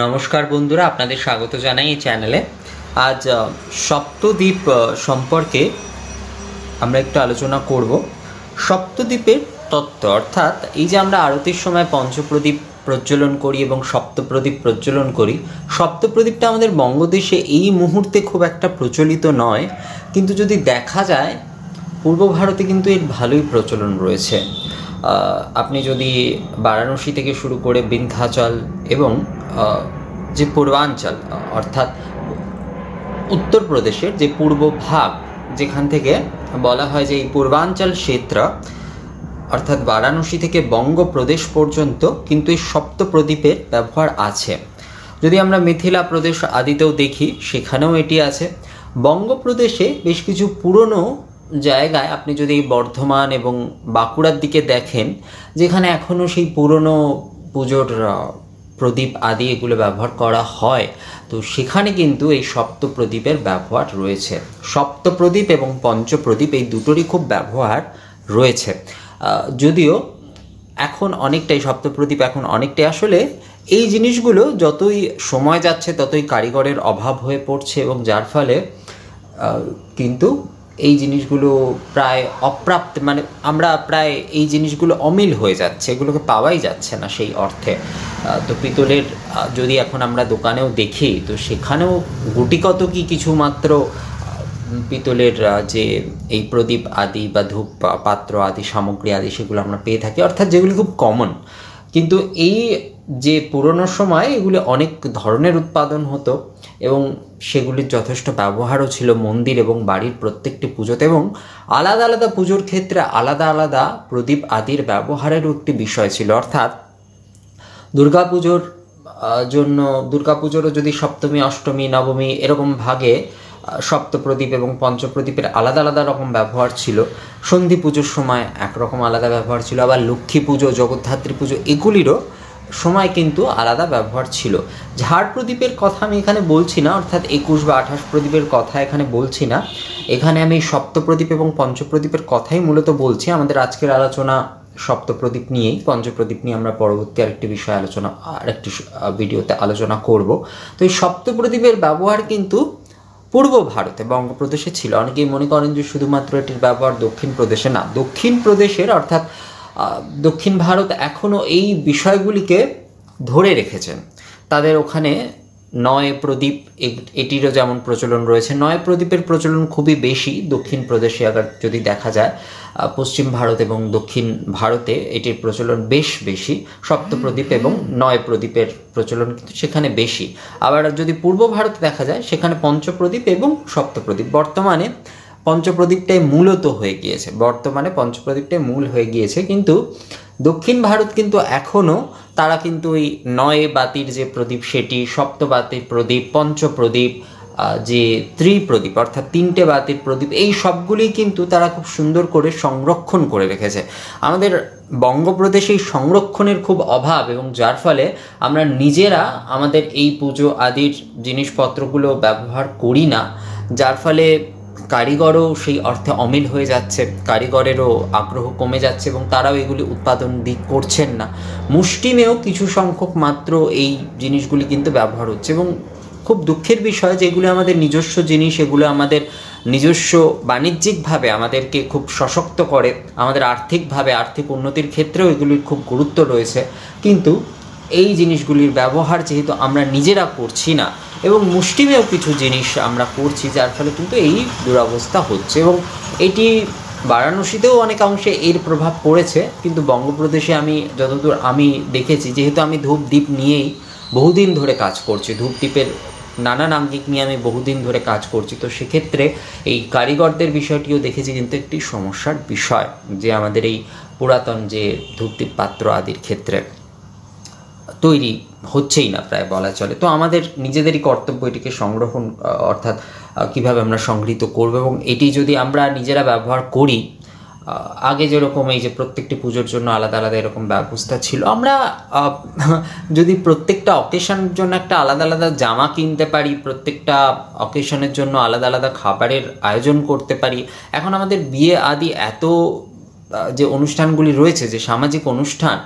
নমস্কার বন্ধুরা, আপনাদের স্বাগত জানাই এই চ্যানেলে। আজ সপ্তদ্বীপ সম্পর্কে আমরা একটু আলোচনা করব। সপ্তদ্বীপের তত্ত্ব, অর্থাৎ এই যে আমরা আরতির সময় পঞ্চপ্রদীপ প্রজ্বলন করি এবং সপ্তপ্রদীপ প্রজ্বলন করি, সপ্তপ্রদীপটা আমাদের বঙ্গদেশে এই মুহূর্তে খুব একটা প্রচলিত নয়, কিন্তু যদি দেখা যায় পূর্ব ভারতে কিন্তু এর ভালোই প্রচলন রয়েছে। আপনি যদি বারাণসী থেকে শুরু করে বিন্ধ্যাচল এবং যে পূর্বাঞ্চল অর্থাৎ উত্তরপ্রদেশের যে পূর্ব ভাগ, যেখান থেকে বলা হয় যে এই পূর্বাঞ্চল ক্ষেত্র অর্থাৎ বারাণসী থেকে বঙ্গপ্রদেশ পর্যন্ত কিন্তু এই সপ্তপ্রদীপের ব্যবহার আছে। যদি আমরা মিথিলা প্রদেশ আদিতেও দেখি, সেখানেও এটি আছে। বঙ্গপ্রদেশে বেশ কিছু পুরনো জায়গায় আপনি যদি বর্ধমান এবং বাঁকুড়ার দিকে দেখেন, যেখানে এখনও সেই পুরনো পুজোর প্রদীপ আদি এগুলো ব্যবহার করা হয়, তো সেখানে কিন্তু এই সপ্তপ্রদীপের ব্যবহার রয়েছে। সপ্তপ্রদীপ এবং পঞ্চপ্রদীপ এই দুটোরই খুব ব্যবহার রয়েছে। যদিও এখন অনেকটাই সপ্তপ্রদীপ এখন অনেকটাই আসলে এই জিনিসগুলো যতই সময় যাচ্ছে ততই কারিগরের অভাব হয়ে পড়ছে, এবং যার ফলে কিন্তু এই জিনিসগুলো প্রায় অপ্রাপ্ত, মানে আমরা প্রায় এই জিনিসগুলো অমিল হয়ে যাচ্ছে, এগুলোকে পাওয়াই যাচ্ছে না সেই অর্থে। তো পিতলের যদি এখন আমরা দোকানেও দেখি, তো সেখানেও গুটিকত কি কিছু মাত্র পিতলের যে এই প্রদীপ আদি বা ধূপ পাত্র আদি সামগ্রী আদি সেগুলো আমরা পেয়ে থাকি, অর্থাৎ যেগুলি খুব কমন। কিন্তু এই যে পুরনো সময় এগুলি অনেক ধরনের উৎপাদন হতো এবং সেগুলির যথেষ্ট ব্যবহারও ছিল মন্দির এবং বাড়ির প্রত্যেকটি পুজোতে, এবং আলাদা আলাদা পুজোর ক্ষেত্রে আলাদা আলাদা প্রদীপ আদির ব্যবহারেরও একটি বিষয় ছিল। অর্থাৎ দুর্গাপুজোর জন্য দুর্গাপুজোরও যদি সপ্তমী অষ্টমী নবমী এরকম ভাগে সপ্তপ্রদীপ এবং পঞ্চপ্রদীপের আলাদা আলাদা রকম ব্যবহার ছিল। সন্ধি পুজোর সময় একরকম আলাদা ব্যবহার ছিল, আবার লক্ষ্মী পুজো জগদ্ধাত্রী পুজো এগুলিরও সময় কিন্তু আলাদা ব্যবহার ছিল। ঝাড় প্রদীপের কথা আমি এখানে বলছি না, অর্থাৎ 21 বা 28 প্রদীপের কথা এখানে বলছি না। এখানে আমি সপ্তপ্রদীপ এবং পঞ্চপ্রদীপের কথাই মূলত বলছি। আমাদের আজকের আলোচনা সপ্তপ্রদীপ নিয়েই, পঞ্চপ্রদীপ নিয়ে আমরা পরবর্তী আরেকটি বিষয় আরেকটি ভিডিওতে আলোচনা করব। তো এই সপ্তপ্রদীপের ব্যবহার কিন্তু পূর্ব ভারতে বঙ্গপ্রদেশে ছিল। অনেকেই মনে করেন যে শুধুমাত্র এটির ব্যবহার দক্ষিণ প্রদেশে, না, দক্ষিণ প্রদেশের অর্থাৎ দক্ষিণ ভারত এখনও এই বিষয়গুলিকে ধরে রেখেছেন। তাদের ওখানে নয় প্রদীপ এটিরও যেমন প্রচলন রয়েছে। নয় প্রদীপের প্রচলন খুবই বেশি দক্ষিণ প্রদেশে। আবার যদি দেখা যায় পশ্চিম ভারত এবং দক্ষিণ ভারতে এটির প্রচলন বেশ বেশি। সপ্তপ্রদীপ এবং নয় প্রদীপের প্রচলন কিন্তু সেখানে বেশি। আবার যদি পূর্ব ভারতে দেখা যায়, সেখানে পঞ্চপ্রদীপ এবং সপ্তপ্রদীপ। বর্তমানে পঞ্চপ্রদীপটাই মূলত হয়ে গিয়েছে, মূল হয়ে গিয়েছে। কিন্তু দক্ষিণ ভারত কিন্তু এখনও তারা কিন্তু ওই নয় বাতির যে প্রদীপ সেটি, সপ্তবাতির প্রদীপ, পঞ্চপ্রদীপ, যে ত্রিপ্রদীপ অর্থাৎ 3টে বাতির প্রদীপ, এই সবগুলি কিন্তু তারা খুব সুন্দর করে সংরক্ষণ করে রেখেছে। আমাদের বঙ্গপ্রদেশে এই সংরক্ষণের খুব অভাব, এবং যার ফলে আমরা নিজেরা আমাদের এই পুজো আদির জিনিসপত্রগুলো ব্যবহার করি না, যার ফলে কারিগরও সেই অর্থে অমিল হয়ে যাচ্ছে, কারিগরেরও আগ্রহ কমে যাচ্ছে এবং তারাও এগুলি উৎপাদন করছেন না। মুষ্টিমেয় কিছু সংখ্যক মাত্র এই জিনিসগুলি কিন্তু ব্যবহার হচ্ছে, এবং খুব দুঃখের বিষয় যে এগুলো আমাদের নিজস্ব জিনিস, এগুলো আমাদের নিজস্ব বাণিজ্যিকভাবে আমাদেরকে খুব সশক্ত করে, আমাদের আর্থিক উন্নতির ক্ষেত্রেও এগুলির খুব গুরুত্ব রয়েছে। কিন্তু এই জিনিসগুলির ব্যবহার যেহেতু আমরা নিজেরা করছি না, এবং মুষ্টিমেয় কিছু জিনিস আমরা করছি, যার ফলে কিন্তু এই দুরবস্থা হচ্ছে। এবং এটি বারাণসীতেও অনেকাংশে এর প্রভাব পড়েছে, কিন্তু বঙ্গপ্রদেশে আমি যতদূর আমি দেখেছি, যেহেতু আমি ধূপদীপ নিয়েই বহুদিন ধরে কাজ করছি, ধূপদীপের নানান আঙ্গিক নিয়ে আমি বহুদিন ধরে কাজ করছি, তো সেক্ষেত্রে এই কারিগরদের বিষয়টিও দেখেছি কিন্তু একটি সমস্যার বিষয়, যে আমাদের এই পুরাতন যে ধূপদীপ পাত্র আদির ক্ষেত্রে তৈরি হচ্ছেই না প্রায় বলা চলে। তো আমাদের নিজেদেরই কর্তব্য এটিকে সংরক্ষণ, অর্থাৎ কীভাবে আমরা সংগৃহীত করব, এবং এটি যদি আমরা নিজেরা ব্যবহার করি, আগে যেরকম এই যে প্রত্যেকটি পুজোর জন্য আলাদা আলাদা এরকম ব্যবস্থা ছিল, আমরা যদি প্রত্যেকটা অকেশনের জন্য একটা আলাদা আলাদা জামা কিনতে পারি, প্রত্যেকটা অকেশনের জন্য আলাদা আলাদা খাবারের আয়োজন করতে পারি। এখন আমাদের বিয়ে আদি এত যে অনুষ্ঠানগুলি রয়েছে, যে সামাজিক অনুষ্ঠান,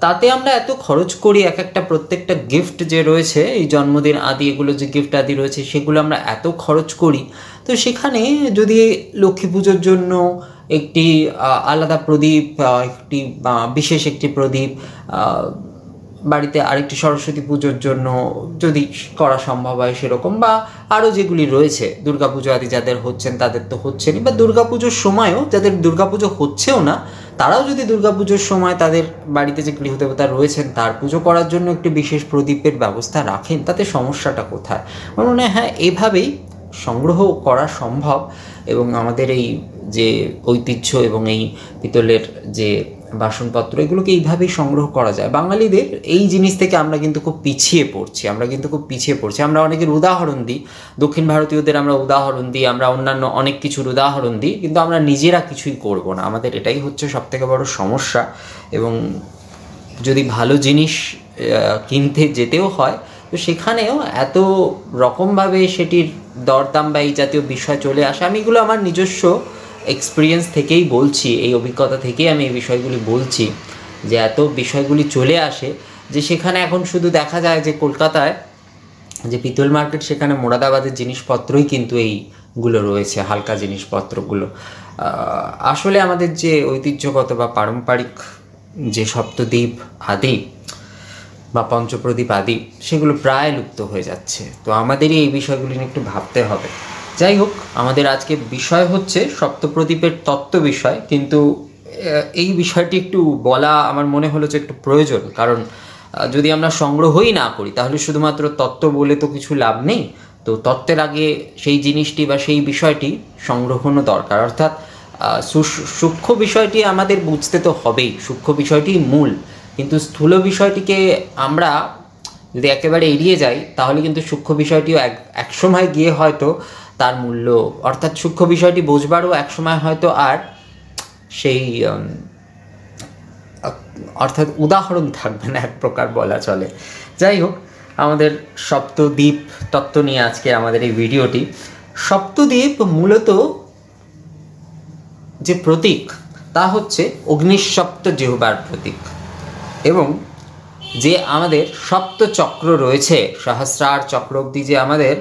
তাতে আমরা এত খরচ করি এক একটা প্রত্যেকটা গিফট যে রয়েছে, এই জন্মদিন আদি এগুলো যে গিফট আদি রয়েছে সেগুলো আমরা এত খরচ করি। তো সেখানে যদি লক্ষ্মী পুজোর জন্য একটি আলাদা প্রদীপ, একটি বিশেষ একটি প্রদীপ, বাড়িতে আরেকটি সরস্বতী পুজোর জন্য যদি করা সম্ভব হয় সেরকম, বা আরও যেগুলি রয়েছে দুর্গাপুজো আদি যাদের হচ্ছেন তাদের তো হচ্ছেনই, বা দুর্গাপুজোর সময়ও যাদের দুর্গাপুজো হচ্ছেও না তারাও যদি দুর্গাপুজোর সময় তাদের বাড়িতে যে গৃহদেবতা রয়েছেন তার পুজো করার জন্য একটি বিশেষ প্রদীপের ব্যবস্থা রাখেন, তাতে সমস্যাটা কোথায়? আমার মনে হয় হ্যাঁ, এভাবেই সংগ্রহ করা সম্ভব। এবং আমাদের এই যে ঐতিহ্য এবং এই পিতলের যে বাসনপত্র এগুলোকে এইভাবেই সংগ্রহ করা যায়। বাঙালিদের এই জিনিস থেকে আমরা কিন্তু খুব পিছিয়ে পড়ছি। আমরা অনেকের উদাহরণ দিই, দক্ষিণ ভারতীয়দের আমরা উদাহরণ দিই, আমরা অন্যান্য অনেক কিছুর উদাহরণ দিই, কিন্তু আমরা নিজেরা কিছুই করব না। আমাদের এটাই হচ্ছে সবথেকে বড় সমস্যা। এবং যদি ভালো জিনিস কিনতে যেতেও হয় তো সেখানেও এত রকমভাবে সেটির দরদাম বা এই জাতীয় বিষয় চলে আসে। আমি এগুলো আমার নিজস্ব এক্সপিরিয়েন্স থেকেই বলছি, এই অভিজ্ঞতা থেকেই আমি এই বিষয়গুলি বলছি, যে এত বিষয়গুলি চলে আসে যে সেখানে এখন শুধু দেখা যায় যে কলকাতায় যে পিতল মার্কেট, সেখানে মোরাদাবাদের জিনিসপত্রই কিন্তু এইগুলো রয়েছে, হালকা জিনিসপত্রগুলো। আসলে আমাদের যে ঐতিহ্যগত বা পারম্পরিক যে সপ্তদ্বীপ আদি বা পঞ্চপ্রদীপ আদি সেগুলো প্রায় লুপ্ত হয়ে যাচ্ছে। তো আমাদেরই এই বিষয়গুলি নিয়ে একটু ভাবতে হবে। যাই হোক, আমাদের আজকে বিষয় হচ্ছে সপ্তপ্রদীপের তত্ত্ব বিষয়, কিন্তু এই বিষয়টি একটু বলা আমার মনে হলো যে একটু প্রয়োজন। কারণ যদি আমরা সংগ্রহই না করি তাহলে শুধুমাত্র তত্ত্ব বলে তো কিছু লাভ নেই। তো তত্ত্বের আগে সেই জিনিসটি বা সেই বিষয়টি সংগ্রহণও দরকার। অর্থাৎ সূক্ষ্ম বিষয়টি আমাদের বুঝতে তো হবেই, সূক্ষ্ম বিষয়টি মূল, কিন্তু স্থূল বিষয়টিকে আমরা যদি একেবারে এড়িয়ে যাই তাহলে কিন্তু সূক্ষ্ম বিষয়টিও এক সময় গিয়ে হয়তো তার মূল্য, অর্থাৎ সূক্ষ্ম বিষয়টি বোঝবারও এক সময় হয়তো আর সেই অর্থাৎ উদাহরণ থাকবে না, এক প্রকার বলা চলে। যাই হোক, আমাদের সপ্তদ্বীপ তত্ত্ব নিয়ে আজকে আমাদের এই ভিডিওটি। সপ্তদ্বীপ মূলত যে প্রতীক তা হচ্ছে অগ্নিসপ্ত জিহ্বার প্রতীক, এবং যে আমাদের সপ্ত চক্র রয়েছে, সহস্রার চক্র অবধি যে আমাদের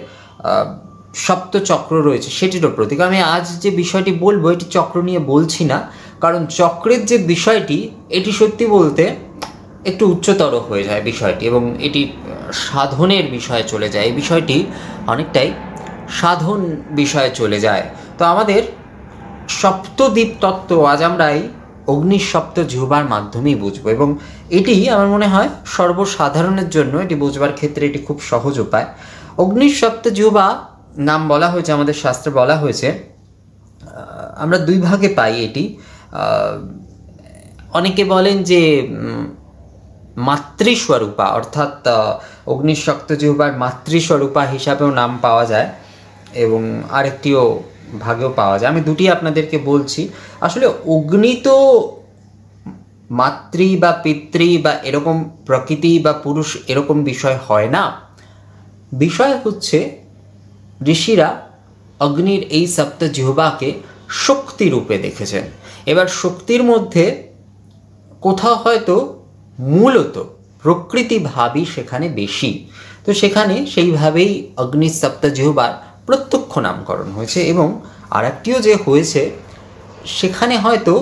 সপ্ত চক্র রয়েছে সেটিরও প্রতীক। আমি আজ যে বিষয়টি বলবো এটি চক্র নিয়ে বলছি না, কারণ চক্রের যে বিষয়টি এটি সত্যি বলতে একটু উচ্চতর হয়ে যায় বিষয়টি, এবং এটি সাধনের বিষয়ে চলে যায়। এই বিষয়টি অনেকটাই সাধন বিষয়ে চলে যায়। তো আমাদের সপ্তদ্বীপ তত্ত্ব আজ আমরা এই অগ্নিসপ্ত জিহ্বার মাধ্যমেই বুঝবো, এবং এটি আমার মনে হয় সর্বসাধারণের জন্য এটি বুঝবার ক্ষেত্রে এটি খুব সহজ উপায়। অগ্নিসপ্ত জিহ্বা নাম বলা হয়েছে, আমাদের শাস্ত্রে বলা হয়েছে, আমরা দুই ভাগে পাই এটি। অনেকে বলেন যে মাতৃস্বরূপা, অর্থাৎ অগ্নিসপ্ত জিহ্বার মাতৃস্বরূপা হিসাবেও নাম পাওয়া যায়, এবং আরেকটিও ভাগেও পাওয়া যায়। আমি দুটি আপনাদেরকে বলছি। আসলে অগ্নি তো মাতৃ বা পিতৃ বা এরকম প্রকৃতি বা পুরুষ এরকম বিষয় হয় না। বিষয় হচ্ছে ঋষিরা অগ্নির এই সপ্ত জিহ্বাকে শক্তি রূপে দেখেছেন। এবার শক্তির মধ্যে কোথাও হয়তো মূলত প্রকৃতি ভাবই সেখানে বেশি, তো সেখানে সেইভাবেই অগ্নি সপ্ত জিহ্বার প্রত্যক্ষ নামকরণ হয়েছে। এবং আর একটিও যে হয়েছে, সেখানে হয়তো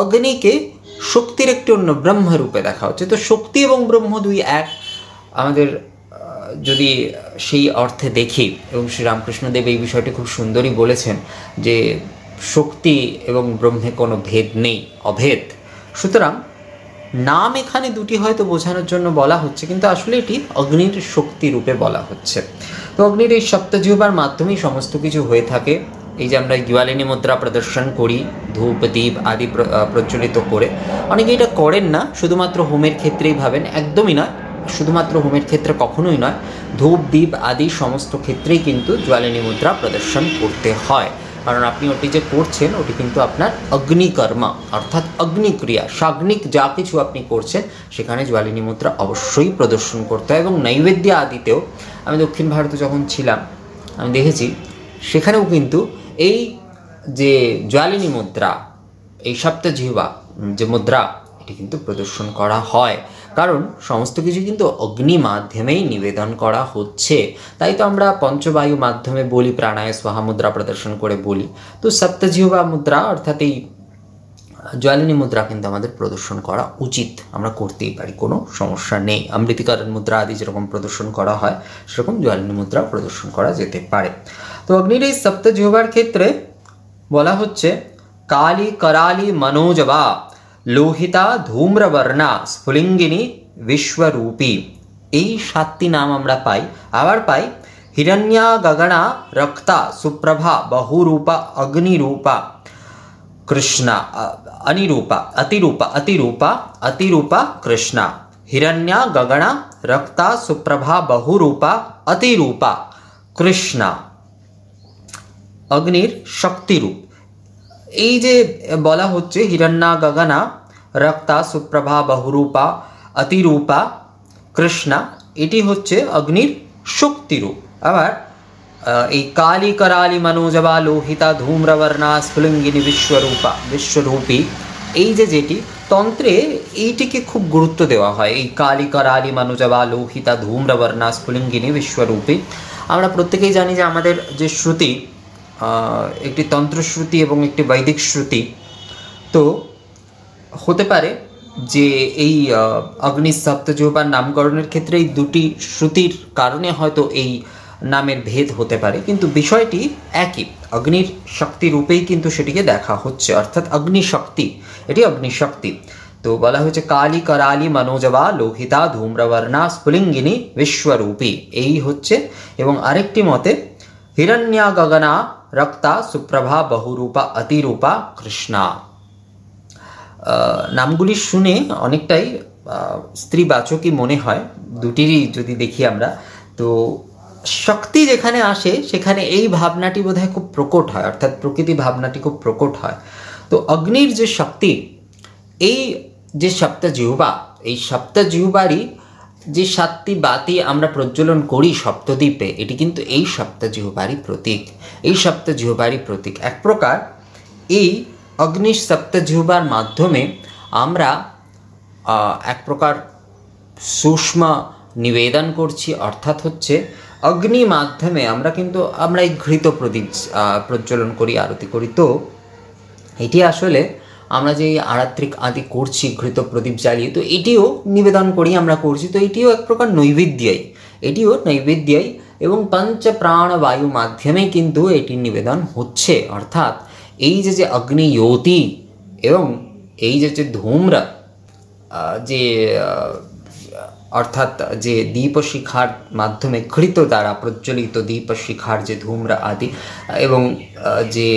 অগ্নিকে শক্তির একটি অন্য ব্রহ্মরূপে দেখা হচ্ছে। তো শক্তি এবং ব্রহ্ম দুই এক, আমাদের যদি সেই অর্থে দেখি, এবং শ্রীরামকৃষ্ণদেব এই বিষয়টি খুব সুন্দরই বলেছেন যে শক্তি এবং ব্রহ্মে কোনো ভেদ নেই, অভেদ। সুতরাং নাম এখানে দুটি হয়তো বোঝানোর জন্য বলা হচ্ছে, কিন্তু আসলে এটি অগ্নির শক্তি রূপে বলা হচ্ছে। তো অগ্নির এই সপ্ত জিহ্বার মাধ্যমেই সমস্ত কিছু হয়ে থাকে। এই যে আমরা জ্বালিনী মুদ্রা প্রদর্শন করি ধূপ দ্বীপ আদি প্রজ্বলিত করে, অনেকে এটা করেন না, শুধুমাত্র হোমের ক্ষেত্রেই ভাবেন। একদমই নয়, শুধুমাত্র হোমের ক্ষেত্রে কখনোই নয়, ধূপ দ্বীপ আদি সমস্ত ক্ষেত্রেই কিন্তু জ্বালিনী মুদ্রা প্রদর্শন করতে হয়। কারণ আপনি ওটি যে করছেন ওটি কিন্তু আপনার অগ্নিকর্মা, অর্থাৎ অগ্নিক্রিয়া, সাগ্নিক যা কিছু আপনি করছেন সেখানে জ্বালিনী মুদ্রা অবশ্যই প্রদর্শন করতে হয়। এবং নৈবেদ্য আদিতেও, আমি দক্ষিণ ভারতে যখন ছিলাম আমি দেখেছি সেখানেও কিন্তু এই যে জ্বালিনী মুদ্রা, এই সপ্ত জিহ্বা যে মুদ্রা, এটি কিন্তু প্রদর্শন করা হয়, কারণ সমস্ত কিছু কিন্তু অগ্নি মাধ্যমেই নিবেদন করা হচ্ছে। তাই তো আমরা পঞ্চবায়ু মাধ্যমে বলি, প্রাণায় স্বাহা মুদ্রা প্রদর্শন করে বলি। তো সপ্তজিহ্বা মুদ্রা অর্থাৎ এই জ্বালিনী মুদ্রা কিন্তু আমাদের প্রদর্শন করা উচিত, আমরা করতেই পারি, কোনো সমস্যা নেই। অমৃতিকরণ মুদ্রা আদি যেরকম প্রদর্শন করা হয় সেরকম জ্বালিনী মুদ্রা প্রদর্শন করা যেতে পারে। তো অগ্নির এই সপ্তজিহ্বার ক্ষেত্রে বলা হচ্ছে কালী कराली मनोजवा লোহিতা ধূম্রবর্ণা স্ফুলিঙ্গিনী বিশ্বরূপী। এই 7টি নাম আমরা পাই। আবার পাই হিরণ্যা গগনা রক্তা সুপ্রভা বহুরূপা অগ্নিরূপা কৃষ্ণা अनिरूपा अतिरूपा अतिरूपा अतिरूपा कृष्णा। हिरण्या गगना रक्ता सुप्रभा बहुरूपा अतिरूपा कृष्णा। अग्निर शक्तिरूप। এই যে বলা হচ্ছে হিরণ্যা গগনা রক্তা সুপ্রভা বহুরূপা অতিরূপা কৃষ্ণা, এটি হচ্ছে অগ্নির শক্তিরূপ। আবার এই কালী कराली मनोजवा লোহিতা ধূম্রবর্ণা স্ফুলিঙ্গিনী বিশ্বরূপী, এই যেটি তন্ত্রে এইটিকে খুব গুরুত্ব দেওয়া হয়। এই কালী कराली मनोजवा লোহিতা ধূম্রবর্ণা স্ফুলিঙ্গিনী বিশ্বরূপী। আমরা প্রত্যেকেই জানি যে আমাদের যে শ্রুতি, একটি তন্ত্রশ্রুতি এবং একটি বৈদিক শ্রুতি, তো হতে পারে যে এই অগ্নি সপ্তজিহ্বার নামকরণের ক্ষেত্রে এই দুটি শ্রুতির কারণে হয়তো এই নামের ভেদ হতে পারে, কিন্তু বিষয়টি একই, অগ্নির শক্তি রূপেই কিন্তু সেটিকে দেখা হচ্ছে, অর্থাৎ অগ্নিশক্তি, এটি অগ্নিশক্তি। তো বলা হয়েছে কালী कराली मनोजवा লোহিতা ধূম্রবর্ণা স্ফুলিঙ্গিনী বিশ্বরূপী, এই হচ্ছে। এবং আরেকটি মতে হিরণ্যা গগনা রক্তা সুপ্রভা বহুরূপা অতিরূপা কৃষ্ণা। নামগুলি শুনে অনেকটাই স্ত্রীবাচকই মনে হয়, দুটিরই যদি দেখি আমরা, তো শক্তি যেখানে আসে সেখানে এই ভাবনাটি বোধহয় খুব প্রকট হয়, অর্থাৎ প্রকৃতি ভাবনাটি খুব প্রকট হয়। তো অগ্নির যে শক্তি, এই যে সপ্তজিহ্বা, এই সপ্তজিহ্বারই যে 7টি বাতি আমরা প্রজ্বলন করি সপ্তদ্বীপে, এটি কিন্তু এই সপ্তজিহ্বারই প্রতীক, এই সপ্তজিহ্বারই প্রতীক। এক প্রকার এই অগ্নি সপ্তজিহ্বার মাধ্যমে আমরা এক প্রকার সূক্ষ্ম নিবেদন করছি, অর্থাৎ হচ্ছে অগ্নি মাধ্যমে আমরা এই ঘৃত প্রদীপ প্রজ্বলন করি, আরতি করি। তো এটি আসলে আমরা যে আরাত্রিক আদি করছি ঘৃত প্রদীপ জ্বালিয়ে, তো এটিও নিবেদন করি, আমরা করছি, তো এটিও এক প্রকার নৈবেদ্যাই, এবং পঞ্চ প্রাণ বায়ু মাধ্যমেই কিন্তু এটি নিবেদন হচ্ছে। অর্থাৎ এই যে অগ্নিজ্যোতি এবং এই যে ধূম্র, যে অর্থাৎ যে দীপশিখার মাধ্যমে ঘৃত দ্বারা প্রজ্বলিত দীপশিখার যে ধূম্র আদি এবং যে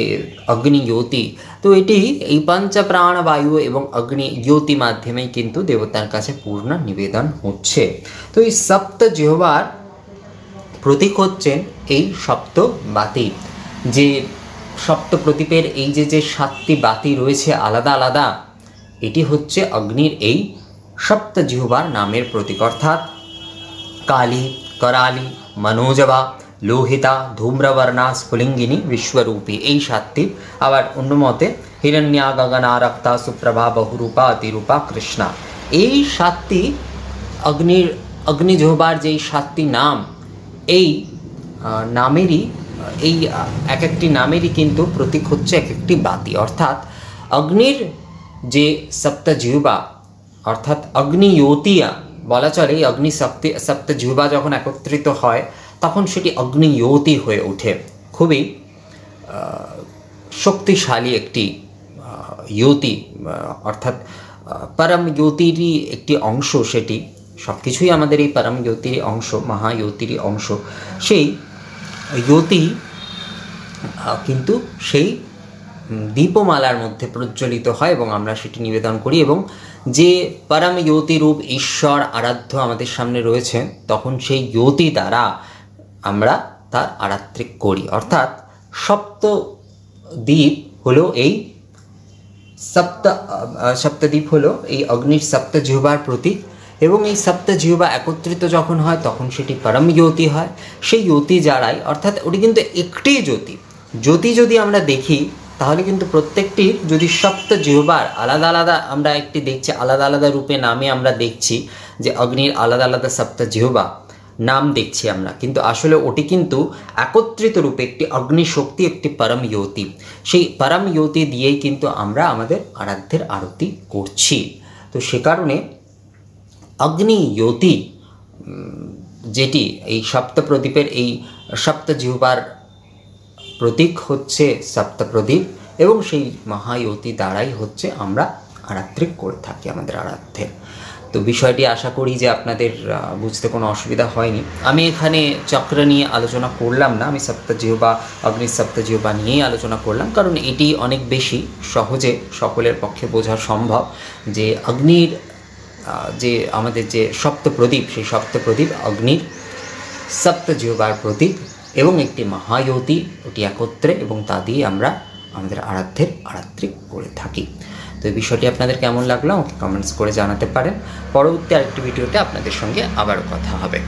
অগ্নিজ্যোতি, তো এটি এই পঞ্চপ্রাণ বায়ু এবং অগ্নিজ্যোতি মাধ্যমেই কিন্তু দেবতার কাছে পূর্ণ নিবেদন হচ্ছে। তো এই সপ্তজিহ্বার প্রতীক হচ্ছেন এই সপ্ত বাতি, যে সপ্ত প্রদীপের এই যে 7টি বাতি রয়েছে আলাদা আলাদা, এটি হচ্ছে অগ্নির এই সপ্তজিহ্বার নামের প্রতীক, অর্থাৎ কালী कराली मनोजवा লোহিতা ধূম্রবর্ণা স্ফুলিঙ্গিনী বিশ্বরূপী, এই 7টি। আবার অন্য মতে হিরণ্যা গগনা রক্তা সুপ্রভা বহুরূপা অতিরূপা কৃষ্ণা, এই 7টি অগ্নিজিহ্বার যেই 7টি নাম, এই নামেরই এই এক একটি নামেরই কিন্তু প্রতীক হচ্ছে এক একটি বাতি। অর্থাৎ অগ্নির যে সপ্তজিহ্বা অর্থাৎ অগ্নিজ্যোতিয়া বলা চলে, এই অগ্নি সপ্তজিহ্বা যখন একত্রিত হয় তখন সেটি অগ্নিজ্যোতি হয়ে ওঠে, খুবই শক্তিশালী একটি জ্যোতি, অর্থাৎ পরম জ্যোতিরই একটি অংশ সেটি। সব কিছুই আমাদের এই পরম জ্যোতির অংশ, মহাজ্যোতির অংশ। সেই জ্যোতি কিন্তু সেই দীপমালার মধ্যে প্রজ্বলিত হয় এবং আমরা সেটি নিবেদন করি, এবং যে পরম জ্যোতিরূপ ঈশ্বর আরাধ্য আমাদের সামনে রয়েছে, তখন সেই জ্যোতি দ্বারা আমরা তার আরাত্রিক করি। অর্থাৎ সপ্তদ্বীপ হলো এই সপ্তদ্বীপ হলো এই অগ্নির সপ্তজিহ্বার প্রতীক, এবং এই সপ্তজিহ্বা একত্রিত যখন হয় তখন সেটি পরম জ্যোতি হয়। সেই জ্যোতি যারাই, অর্থাৎ ওটি কিন্তু একটি জ্যোতি যদি আমরা দেখি তাহলে কিন্তু প্রত্যেকটির যদি সপ্ত জিহ্বার আলাদা আলাদা আমরা একটি দেখছি, আলাদা আলাদা রূপে নামে আমরা দেখছি যে অগ্নির আলাদা আলাদা সপ্ত জিহ্বা নাম দেখছি আমরা, কিন্তু আসলে ওটি কিন্তু একত্রিত রূপে একটি অগ্নিশক্তি, একটি পরম জ্যোতি। সেই পরম জ্যোতি দিয়েই কিন্তু আমরা আমাদের আরাধ্যের আরতি করছি। তো সে কারণে অগ্নি জ্যোতি যেটি এই সপ্ত প্রদীপের এই সপ্ত জিহ্বার প্রতীক হচ্ছে সপ্তপ্রদীপ, এবং সেই মহাজ্যোতি দ্বারাই হচ্ছে আমরা আরাত্রি করে থাকি আমাদের আরাধ্যের। তো বিষয়টি আশা করি যে আপনাদের বুঝতে কোনো অসুবিধা হয়নি। আমি এখানে চক্র নিয়ে আলোচনা করলাম না, আমি সপ্তজিহ্বা অগ্নির সপ্তজিহ্বা নিয়েই আলোচনা করলাম, কারণ এটি অনেক বেশি সহজে সকলের পক্ষে বোঝা সম্ভব যে অগ্নির যে আমাদের যে সপ্তপ্রদীপ, সেই সপ্তপ্রদীপ অগ্নির সপ্তজিহ্বার প্রতীক এবং একটি মহাজ্যোতি, ওটি একত্রে, এবং তা দিয়ে আমরা আমাদের আরাধ্যের আরাত্রি করে থাকি। তো এই বিষয়টি আপনাদের কেমন লাগলো আমাকে কমেন্টস করে জানাতে পারেন। পরবর্তী আরেকটি ভিডিওতে আপনাদের সঙ্গে আবারও কথা হবে।